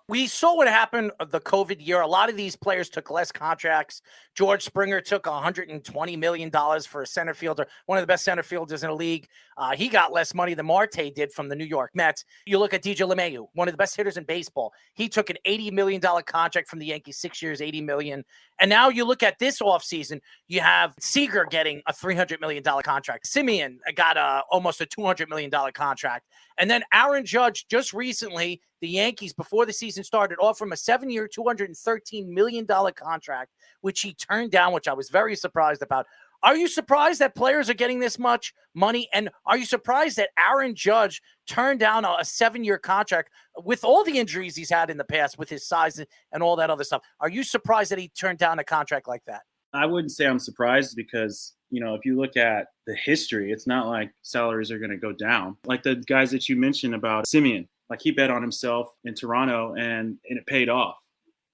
We saw what happened the COVID year. A lot of these players took less contracts. George Springer took $120 million for a center fielder, one of the best center fielders in the league. He got less money than Marte did from the New York Mets. You look at DJ LeMahieu, one of the best hitters in baseball. He took an $80 million contract from the Yankees, 6 years, $80 million. And now you look at this offseason, you have Seager getting a $300 million contract. Simeon got almost a $200 million contract. And then Aaron Judge, just recently, the Yankees, before the season started, offered him a 7-year, $213 million contract, which he turned down, which I was very surprised about. Are you surprised that players are getting this much money? And are you surprised that Aaron Judge turned down a 7-year contract with all the injuries he's had in the past with his size and all that other stuff? Are you surprised that he turned down a contract like that? I wouldn't say I'm surprised because, if you look at the history, it's not like salaries are going to go down. Like the guys that you mentioned about Simeon, like he bet on himself in Toronto and it paid off.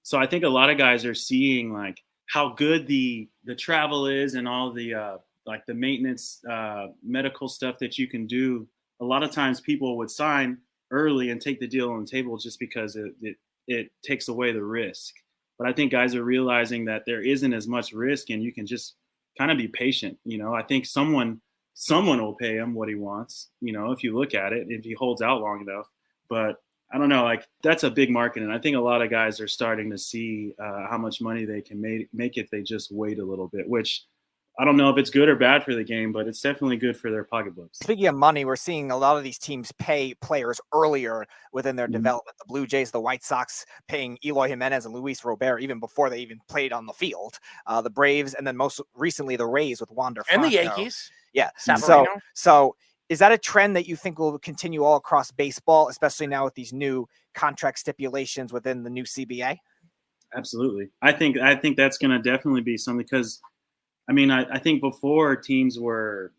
So I think a lot of guys are seeing like how good the travel is and all the like the maintenance medical stuff that you can do. A lot of times people would sign early and take the deal on the table just because it takes away the risk. But I think guys are realizing that there isn't as much risk and you can just kind of be patient. I think someone will pay him what he wants, if you look at it, if he holds out long enough. But I don't know, like that's a big market. And I think a lot of guys are starting to see how much money they can make if they just wait a little bit, which I don't know if it's good or bad for the game, but it's definitely good for their pocketbooks. Speaking of money, we're seeing a lot of these teams pay players earlier within their development. The Blue Jays, the White Sox paying Eloy Jimenez and Luis Robert even before they even played on the field. The Braves, and then most recently the Rays with Wander Franco. And the Yankees. Yeah. Savarino. So is that a trend that you think will continue all across baseball, especially now with these new contract stipulations within the new CBA? Absolutely. I think that's going to definitely be something because I think before teams were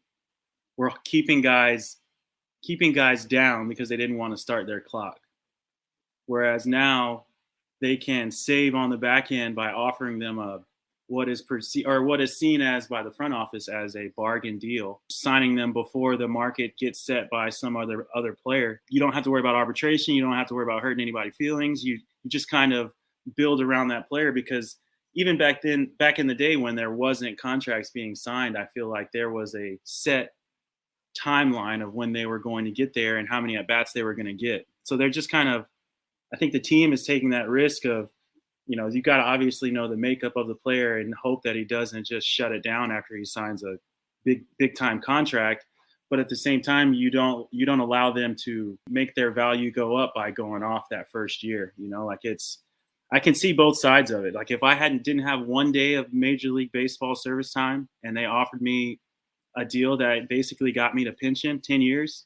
keeping guys down because they didn't want to start their clock. Whereas now they can save on the back end by offering them what is seen as by the front office as a bargain deal, signing them before the market gets set by some other player. You don't have to worry about arbitration. You don't have to worry about hurting anybody's feelings. You just kind of build around that player because even back in the day when there wasn't contracts being signed, I feel like there was a set timeline of when they were going to get there and how many at-bats they were going to get. So they're just kind of, I think the team is taking that risk of, you got to obviously know the makeup of the player and hope that he doesn't just shut it down after he signs a big time contract. But at the same time, you don't allow them to make their value go up by going off that first year. I can see both sides of it. Like if I didn't have 1 day of Major League Baseball service time and they offered me a deal that basically got me to pension 10 years,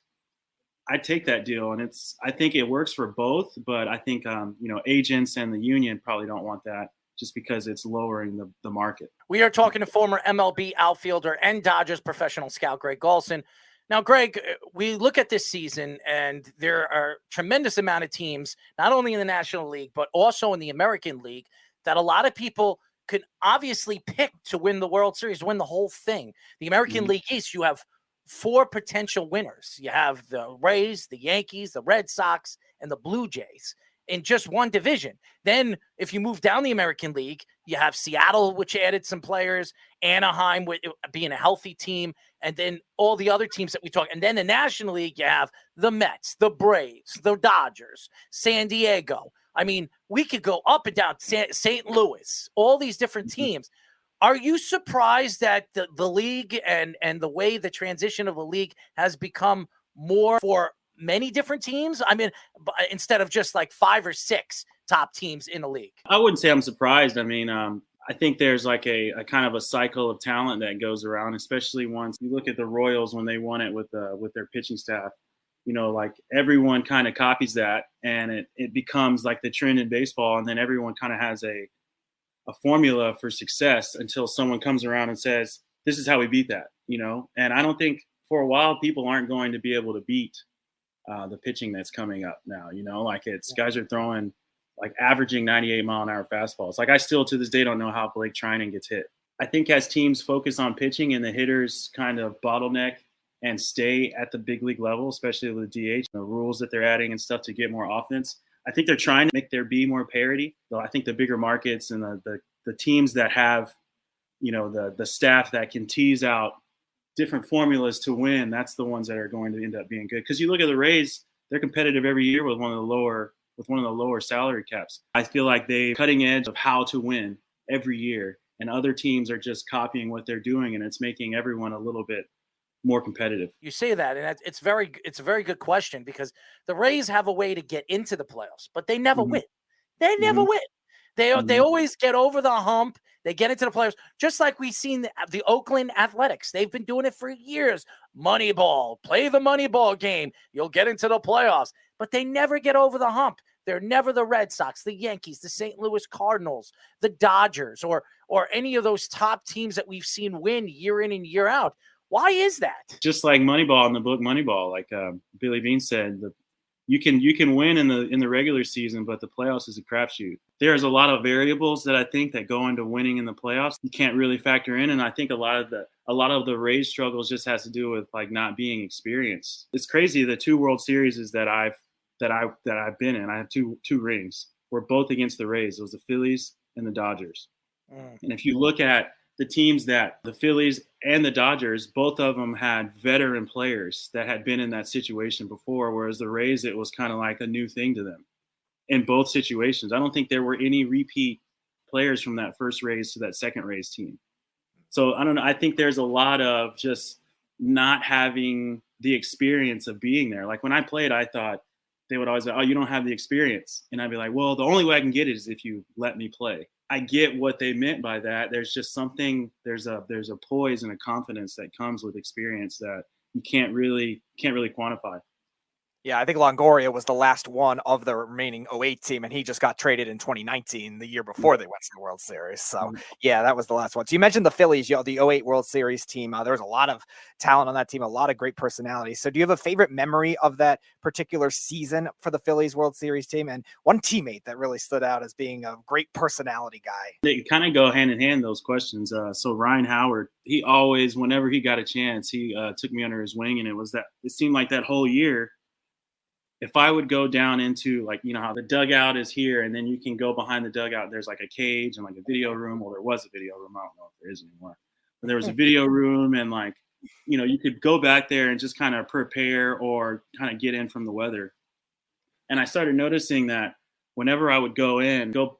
I'd take that deal. And I think it works for both, but I think, agents and the union probably don't want that just because it's lowering the market. We are talking to former MLB outfielder and Dodgers professional scout, Greg Golson. Now, Greg, we look at this season and there are a tremendous amount of teams, not only in the National League, but also in the American League, that a lot of people could obviously pick to win the World Series, win the whole thing. The American League East, you have 4 potential winners. You have the Rays, the Yankees, the Red Sox, and the Blue Jays in just one division. Then if you move down the American League, you have Seattle, which added some players, Anaheim with being a healthy team, and then all the other teams that we talk. And then the National League, you have the Mets, the Braves, the Dodgers, San Diego. I mean, we could go up and down, St. Louis, all these different teams. Are you surprised that the league and the way the transition of the league has become more for many different teams? I mean, instead of just like 5 or 6 top teams in the league. I wouldn't say I'm surprised. I think there's like a kind of a cycle of talent that goes around, especially once you look at the Royals when they won it with their pitching staff. Like everyone kind of copies that and it becomes like the trend in baseball. And then everyone kind of has a formula for success until someone comes around and says, this is how we beat that, And I don't think for a while people aren't going to be able to beat the pitching that's coming up now, like guys are throwing like averaging 98-mile-an-hour fastballs. Like I still to this day don't know how Blake Trinan gets hit. I think as teams focus on pitching and the hitters kind of bottleneck and stay at the big league level, especially with the DH, the rules that they're adding and stuff to get more offense, I think they're trying to make there be more parity. Though I think the bigger markets and the teams that have, the staff that can tease out different formulas to win, that's the ones that are going to end up being good. Because you look at the Rays, they're competitive every year with one of the lower salary caps. I feel like they're cutting edge of how to win every year, and other teams are just copying what they're doing, and it's making everyone a little bit more competitive. You say that, and it's a very good question, because the Rays have a way to get into the playoffs, but they never win. They never win. They always get over the hump. They get into the playoffs, just like we've seen the Oakland Athletics. They've been doing it for years. Moneyball, play the Moneyball game. You'll get into the playoffs, but they never get over the hump. They're never the Red Sox, the Yankees, the St. Louis Cardinals, the Dodgers, or any of those top teams that we've seen win year in and year out. Why is that? Just like Moneyball in the book Moneyball, like Billy Beane said, you can win in the regular season, but the playoffs is a crapshoot. There's a lot of variables that I think that go into winning in the playoffs. You can't really factor in, and I think a lot of the Rays struggles just has to do with like not being experienced. It's crazy. The 2 World Series that I've been in, I have two rings. We're both against the Rays. It was the Phillies and the Dodgers. And if you look at the teams that the Phillies and the Dodgers, both of them had veteran players that had been in that situation before, whereas the Rays, it was kind of like a new thing to them in both situations. I don't think there were any repeat players from that first Rays to that second Rays team. So I don't know. I think there's a lot of just not having the experience of being there. Like when I played, I thought they would always say, "Oh, you don't have the experience." And I'd be like, "Well, the only way I can get it is if you let me play." I get what they meant by that. There's just something, there's a poise and a confidence that comes with experience that you can't really quantify. Yeah, I think Longoria was the last one of the remaining 08 team, and he just got traded in 2019, the year before they went to the World Series. So, yeah, that was the last one. So you mentioned the Phillies, the 08 World Series team. There was a lot of talent on that team, a lot of great personalities. So do you have a favorite memory of that particular season for the Phillies World Series team, and one teammate that really stood out as being a great personality guy? They kind of go hand in hand, those questions. So Ryan Howard, he always, whenever he got a chance, he took me under his wing, and it seemed like that whole year, if I would go down into, like, how the dugout is here, and then you can go behind the dugout, there's like a cage and like a video room. Well, there was a video room. I don't know if there is anymore. But there was a video room, and like, you could go back there and just kind of prepare or kind of get in from the weather. And I started noticing that whenever I would go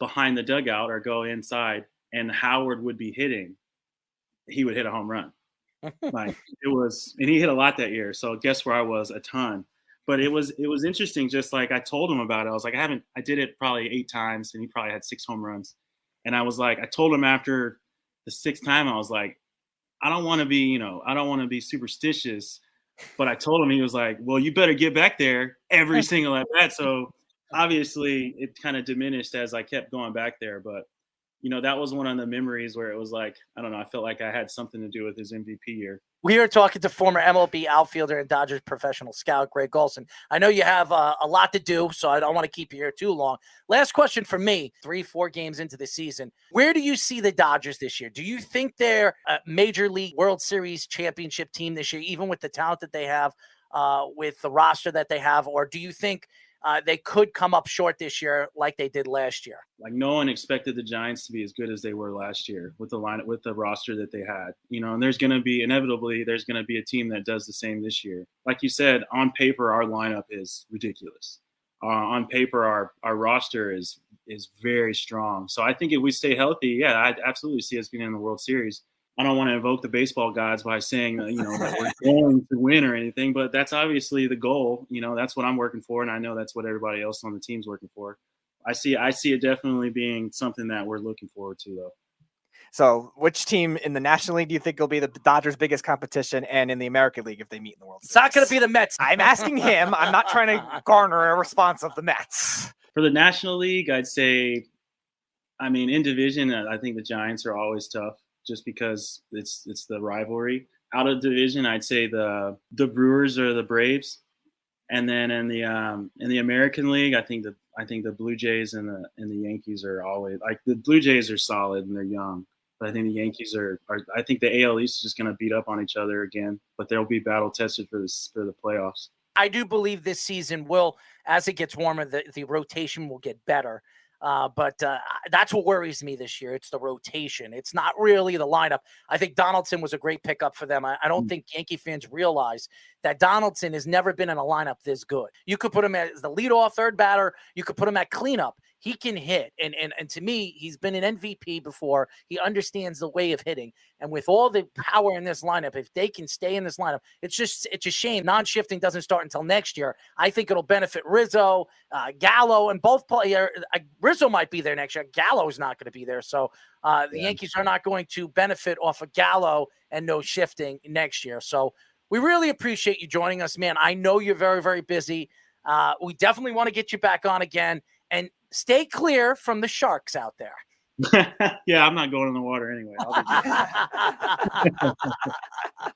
behind the dugout or go inside, and Howard would be hitting, he would hit a home run. And he hit a lot that year. So guess where I was? A ton. But it was interesting. Just like I told him about it, I was like, I did it probably 8 times, and he probably had 6 home runs. And I was like, I told him after the 6th time, I was like, I don't want to be superstitious, but I told him, he was like, well, you better get back there every single at bat. So obviously it kind of diminished as I kept going back there. But that was one of the memories where it was like, I don't know, I felt like I had something to do with his MVP year. We are talking to former MLB outfielder and Dodgers professional scout, Greg Golson. I know you have a lot to do, so I don't want to keep you here too long. Last question for me, 3-4 games into the season. Where do you see the Dodgers this year? Do you think they're a Major League World Series championship team this year, even with the talent that they have, with the roster that they have? Or do you think they could come up short this year like they did last year? Like, no one expected the Giants to be as good as they were last year with the lineup, with the roster that they had, and there's going to be a team that does the same this year. Like you said, on paper, our lineup is ridiculous. On paper, our roster is very strong. So I think if we stay healthy, yeah, I'd absolutely see us being in the World Series. I don't want to invoke the baseball gods by saying, that we're going to win or anything, but that's obviously the goal. That's what I'm working for, and I know that's what everybody else on the team's working for. I see it definitely being something that we're looking forward to, though. So which team in the National League do you think will be the Dodgers' biggest competition, and in the American League if they meet in the World Series? It's not going to be the Mets. I'm asking him. I'm not trying to garner a response of the Mets. For the National League, I'd say, in division, I think the Giants are always tough just because it's the rivalry. Out of division, I'd say the Brewers or the Braves. And then in the American League, I think the Blue Jays and the Yankees are always, like, the Blue Jays are solid and they're young, but I think the Yankees are I think the AL East is just going to beat up on each other again, but they'll be battle tested for the playoffs. I do believe this season will as it gets warmer, the rotation will get better. But that's what worries me this year. It's the rotation. It's not really the lineup. I think Donaldson was a great pickup for them. I don't think Yankee fans realize that Donaldson has never been in a lineup this good. You could put him as the leadoff third batter. You could put him at cleanup. He can hit. And to me, he's been an MVP before. He understands the way of hitting. And with all the power in this lineup, if they can stay in this lineup, it's a shame non-shifting doesn't start until next year. I think it'll benefit Rizzo, Gallo, and both players. Rizzo might be there next year. Gallo's not going to be there. So the Yankees are not going to benefit off of Gallo and no shifting next year. So we really appreciate you joining us, man. I know you're very, very busy. We definitely want to get you back on again, and stay clear from the sharks out there. Yeah, I'm not going in the water anyway.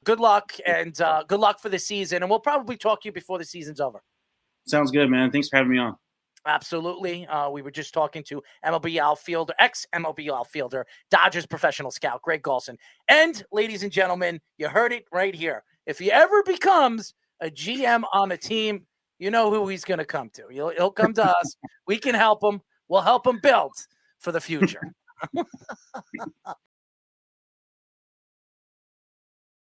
Good luck, and good luck for the season. And we'll probably talk to you before the season's over. Sounds good, man. Thanks for having me on. Absolutely. We were just talking to MLB outfielder, ex-MLB outfielder, Dodgers professional scout, Greg Golson. And, ladies and gentlemen, you heard it right here. If he ever becomes a GM on a team, you know who he's going to come to. He'll come to us. We can help him. We'll help him build for the future.